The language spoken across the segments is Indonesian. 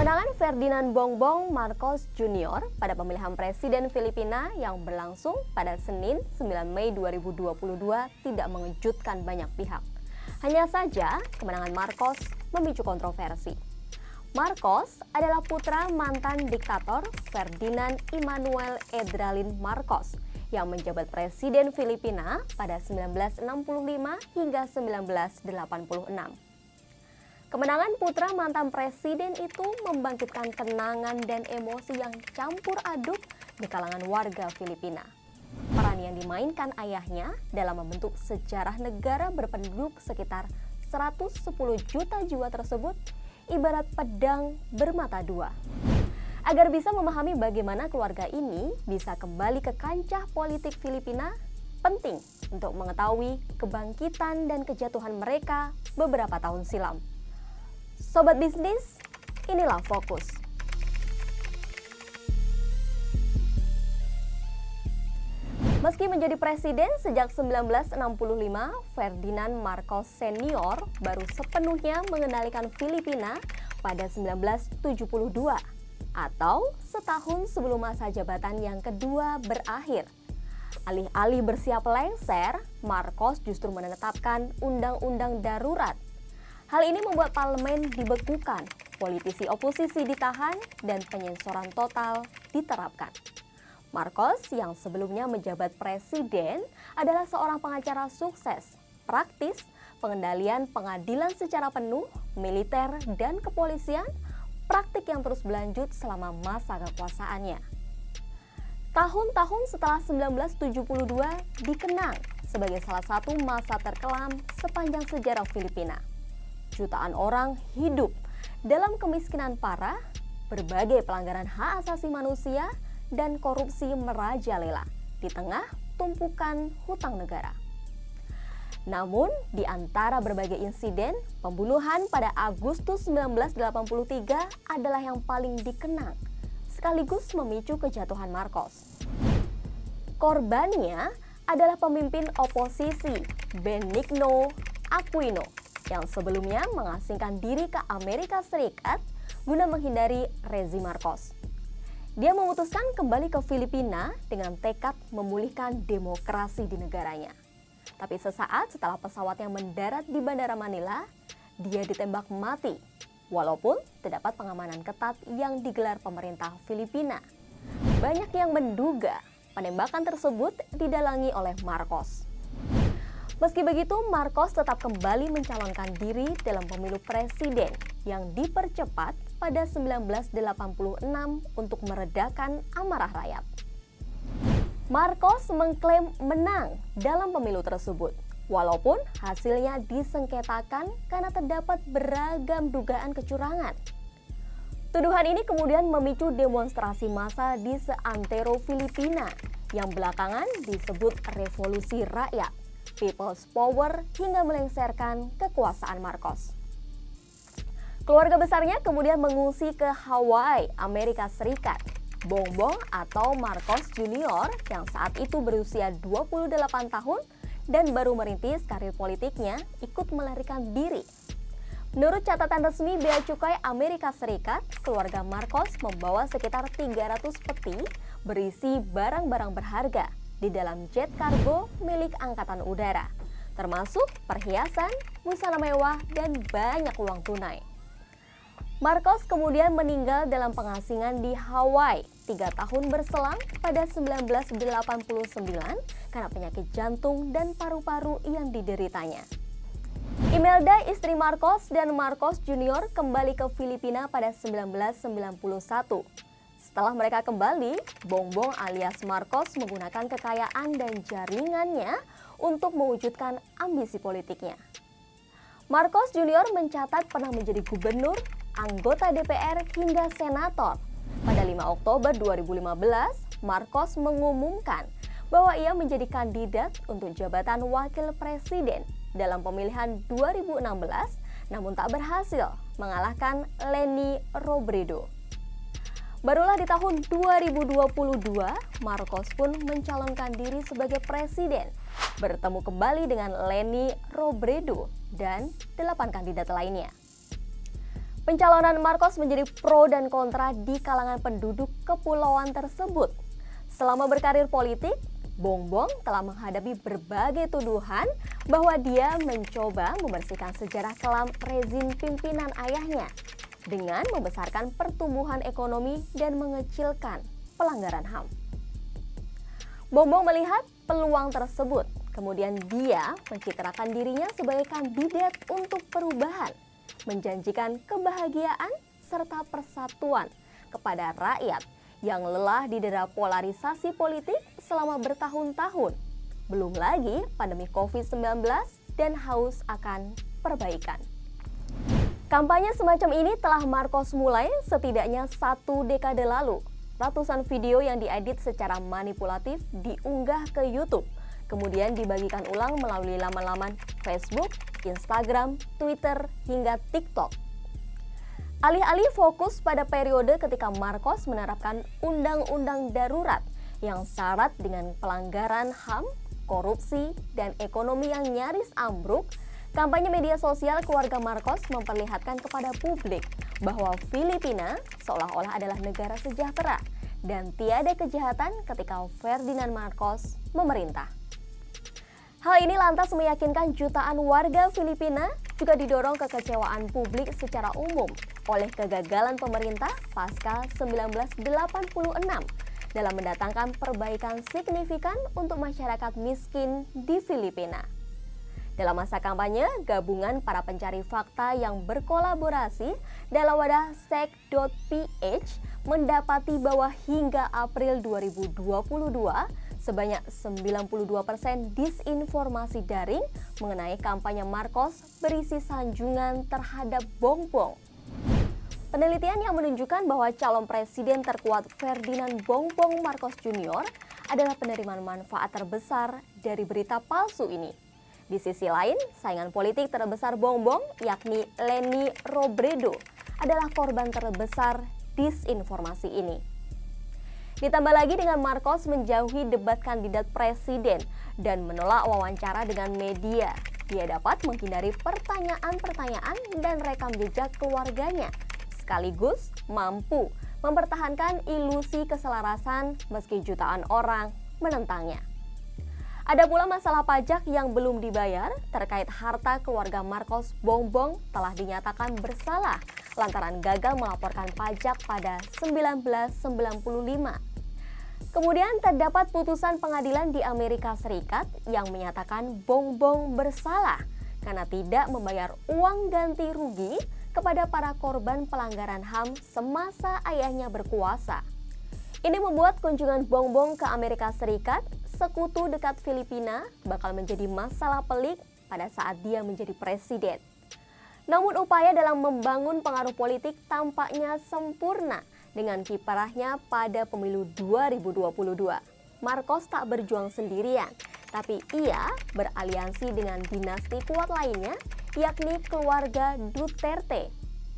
Kemenangan Ferdinand Bongbong Marcos Jr. pada pemilihan presiden Filipina yang berlangsung pada Senin 9 Mei 2022 tidak mengejutkan banyak pihak. Hanya saja, kemenangan Marcos memicu kontroversi. Marcos adalah putra mantan diktator Ferdinand Immanuel Edralin Marcos yang menjabat presiden Filipina pada 1965 hingga 1986. Kemenangan putra mantan presiden itu membangkitkan kenangan dan emosi yang campur aduk di kalangan warga Filipina. Peran yang dimainkan ayahnya dalam membentuk sejarah negara berpenduduk sekitar 110 juta jiwa tersebut ibarat pedang bermata dua. Agar bisa memahami bagaimana keluarga ini bisa kembali ke kancah politik Filipina, penting untuk mengetahui kebangkitan dan kejatuhan mereka beberapa tahun silam. Sobat bisnis, inilah Fokus. Meski menjadi presiden sejak 1965, Ferdinand Marcos Senior baru sepenuhnya mengendalikan Filipina pada 1972 atau setahun sebelum masa jabatan yang kedua berakhir. Alih-alih bersiap lengser, Marcos justru menetapkan undang-undang darurat. Hal ini membuat parlemen dibekukan, politisi oposisi ditahan, dan penyensoran total diterapkan. Marcos yang sebelumnya menjabat presiden adalah seorang pengacara sukses, praktis, pengendalian pengadilan secara penuh, militer, dan kepolisian, praktik yang terus berlanjut selama masa kekuasaannya. Tahun-tahun setelah 1972 dikenang sebagai salah satu masa terkelam sepanjang sejarah Filipina. Jutaan orang hidup dalam kemiskinan parah, berbagai pelanggaran hak asasi manusia, dan korupsi merajalela di tengah tumpukan hutang negara. Namun, di antara berbagai insiden, pembunuhan pada Agustus 1983 adalah yang paling dikenang, sekaligus memicu kejatuhan Marcos. Korbannya adalah pemimpin oposisi Benigno Aquino yang sebelumnya mengasingkan diri ke Amerika Serikat guna menghindari rezim Marcos. Dia memutuskan kembali ke Filipina dengan tekad memulihkan demokrasi di negaranya. Tapi sesaat setelah pesawatnya mendarat di Bandara Manila, dia ditembak mati, walaupun terdapat pengamanan ketat yang digelar pemerintah Filipina. Banyak yang menduga penembakan tersebut didalangi oleh Marcos. Meski begitu, Marcos tetap kembali mencalonkan diri dalam pemilu presiden yang dipercepat pada 1986 untuk meredakan amarah rakyat. Marcos mengklaim menang dalam pemilu tersebut, walaupun hasilnya disengketakan karena terdapat beragam dugaan kecurangan. Tuduhan ini kemudian memicu demonstrasi massa di seantero Filipina yang belakangan disebut revolusi rakyat, People's Power, hingga melengsarkan kekuasaan Marcos. Keluarga besarnya kemudian mengungsi ke Hawaii, Amerika Serikat. Bongbong atau Marcos Jr. yang saat itu berusia 28 tahun dan baru merintis karir politiknya ikut melarikan diri. Menurut catatan resmi Bea Cukai Amerika Serikat, keluarga Marcos membawa sekitar 300 peti berisi barang-barang berharga di dalam jet kargo milik Angkatan Udara, termasuk perhiasan, busana mewah, dan banyak uang tunai. Marcos kemudian meninggal dalam pengasingan di Hawaii 3 tahun berselang pada 1989 karena penyakit jantung dan paru-paru yang dideritanya. Imelda, istri Marcos, dan Marcos Jr. kembali ke Filipina pada 1991. Setelah mereka kembali, Bongbong alias Marcos menggunakan kekayaan dan jaringannya untuk mewujudkan ambisi politiknya. Marcos Jr. mencatat pernah menjadi gubernur, anggota DPR, hingga senator. Pada 5 Oktober 2015, Marcos mengumumkan bahwa ia menjadi kandidat untuk jabatan wakil presiden dalam pemilihan 2016, namun tak berhasil mengalahkan Leni Robredo. Barulah di tahun 2022, Marcos pun mencalonkan diri sebagai presiden, bertemu kembali dengan Leni Robredo dan 8 kandidat lainnya. Pencalonan Marcos menjadi pro dan kontra di kalangan penduduk kepulauan tersebut. Selama berkarir politik, Bongbong telah menghadapi berbagai tuduhan bahwa dia mencoba membersihkan sejarah kelam rezim pimpinan ayahnya dengan membesarkan pertumbuhan ekonomi dan mengecilkan pelanggaran HAM. Bongbong melihat peluang tersebut, kemudian dia mencitrakan dirinya sebagai kandidat untuk perubahan, menjanjikan kebahagiaan serta persatuan kepada rakyat yang lelah didera polarisasi politik selama bertahun-tahun. Belum lagi pandemi COVID-19 dan haus akan perbaikan. Kampanye semacam ini telah Marcos mulai setidaknya 1 dekade lalu. Ratusan video yang diedit secara manipulatif diunggah ke YouTube, kemudian dibagikan ulang melalui laman-laman Facebook, Instagram, Twitter, hingga TikTok. Alih-alih fokus pada periode ketika Marcos menerapkan undang-undang darurat yang syarat dengan pelanggaran HAM, korupsi, dan ekonomi yang nyaris ambruk, kampanye media sosial keluarga Marcos memperlihatkan kepada publik bahwa Filipina seolah-olah adalah negara sejahtera dan tiada kejahatan ketika Ferdinand Marcos memerintah. Hal ini lantas meyakinkan jutaan warga Filipina, juga didorong kekecewaan publik secara umum oleh kegagalan pemerintah pasca 1986 dalam mendatangkan perbaikan signifikan untuk masyarakat miskin di Filipina. Dalam masa kampanye, gabungan para pencari fakta yang berkolaborasi dalam wadah sek.ph mendapati bahwa hingga April 2022, sebanyak 92% disinformasi daring mengenai kampanye Marcos berisi sanjungan terhadap Bongbong. Penelitian yang menunjukkan bahwa calon presiden terkuat Ferdinand Bongbong Marcos Jr. adalah penerimaan manfaat terbesar dari berita palsu ini. Di sisi lain, saingan politik terbesar Bongbong, yakni Leni Robredo, adalah korban terbesar disinformasi ini. Ditambah lagi dengan Marcos menjauhi debat kandidat presiden dan menolak wawancara dengan media, dia dapat menghindari pertanyaan-pertanyaan dan rekam jejak keluarganya, sekaligus mampu mempertahankan ilusi keselarasan meski jutaan orang menentangnya. Ada pula masalah pajak yang belum dibayar terkait harta keluarga Marcos. Bongbong telah dinyatakan bersalah lantaran gagal melaporkan pajak pada 1995. Kemudian terdapat putusan pengadilan di Amerika Serikat yang menyatakan Bongbong bersalah karena tidak membayar uang ganti rugi kepada para korban pelanggaran HAM semasa ayahnya berkuasa. Ini membuat kunjungan Bongbong ke Amerika Serikat, sekutu dekat Filipina, bakal menjadi masalah pelik pada saat dia menjadi presiden. Namun upaya dalam membangun pengaruh politik tampaknya sempurna dengan kiprahnya pada pemilu 2022. Marcos tak berjuang sendirian, tapi ia beraliansi dengan dinasti kuat lainnya, yakni keluarga Duterte.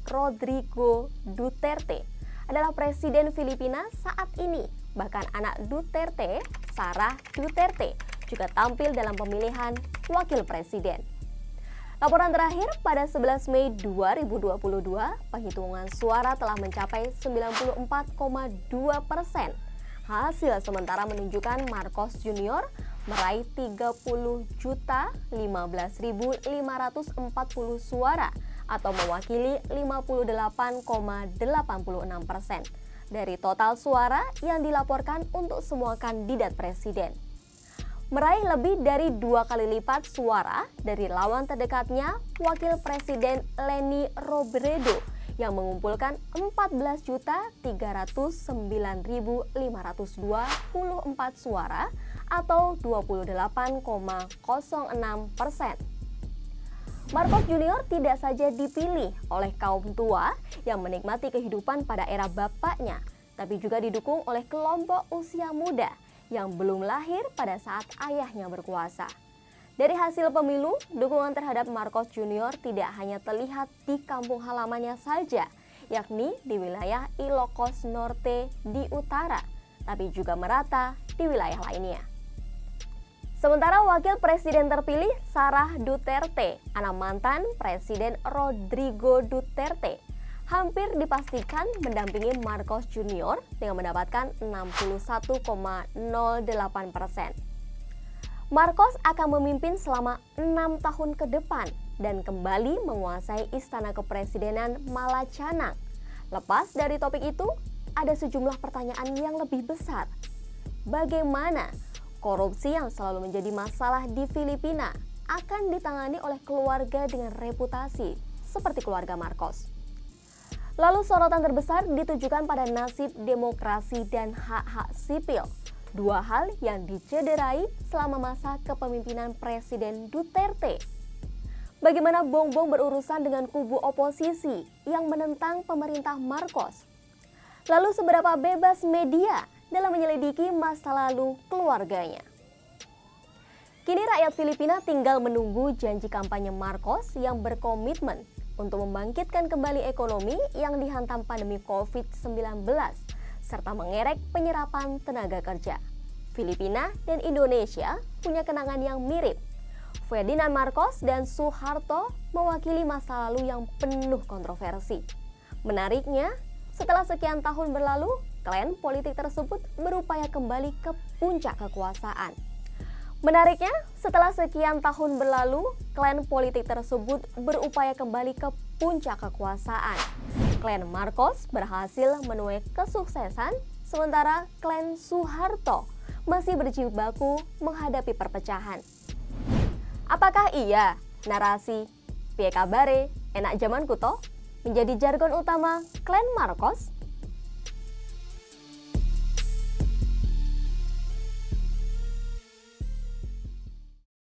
Rodrigo Duterte adalah presiden Filipina saat ini. Bahkan anak Duterte, Sara Duterte, juga tampil dalam pemilihan wakil presiden. Laporan terakhir pada 11 Mei 2022, penghitungan suara telah mencapai 94,2%. Hasil sementara menunjukkan Marcos Jr. meraih 30.015.540 suara atau mewakili 58,86% dari total suara yang dilaporkan untuk semua kandidat presiden. Meraih lebih dari 2 kali lipat suara dari lawan terdekatnya, Wakil Presiden Leni Robredo yang mengumpulkan 14.309.524 suara atau 28,06%. Marcos Jr. tidak saja dipilih oleh kaum tua yang menikmati kehidupan pada era bapaknya, tapi juga didukung oleh kelompok usia muda yang belum lahir pada saat ayahnya berkuasa. Dari hasil pemilu, dukungan terhadap Marcos Jr. tidak hanya terlihat di kampung halamannya saja, yakni di wilayah Ilocos Norte di utara, tapi juga merata di wilayah lainnya. Sementara wakil presiden terpilih Sara Duterte, anak mantan Presiden Rodrigo Duterte, hampir dipastikan mendampingi Marcos Junior dengan mendapatkan 61,08%. Marcos akan memimpin selama 6 tahun ke depan dan kembali menguasai istana kepresidenan Malacañang. Lepas dari topik itu, ada sejumlah pertanyaan yang lebih besar. Bagaimana korupsi yang selalu menjadi masalah di Filipina akan ditangani oleh keluarga dengan reputasi seperti keluarga Marcos? Lalu sorotan terbesar ditujukan pada nasib demokrasi dan hak-hak sipil. Dua hal yang dicederai selama masa kepemimpinan Presiden Duterte. Bagaimana Bongbong berurusan dengan kubu oposisi yang menentang pemerintah Marcos? Lalu seberapa bebas media dalam menyelidiki masa lalu keluarganya? Kini rakyat Filipina tinggal menunggu janji kampanye Marcos yang berkomitmen untuk membangkitkan kembali ekonomi yang dihantam pandemi COVID-19 serta mengerek penyerapan tenaga kerja. Filipina dan Indonesia punya kenangan yang mirip. Ferdinand Marcos dan Suharto mewakili masa lalu yang penuh kontroversi. Menariknya, setelah sekian tahun berlalu, klan politik tersebut berupaya kembali ke puncak kekuasaan. Menariknya, setelah sekian tahun berlalu, klan politik tersebut berupaya kembali ke puncak kekuasaan. Klan Marcos berhasil menuai kesuksesan, sementara klan Suharto masih berjibaku menghadapi perpecahan. Apakah iya narasi "piye kabare, enak zaman kuto" menjadi jargon utama klan Marcos?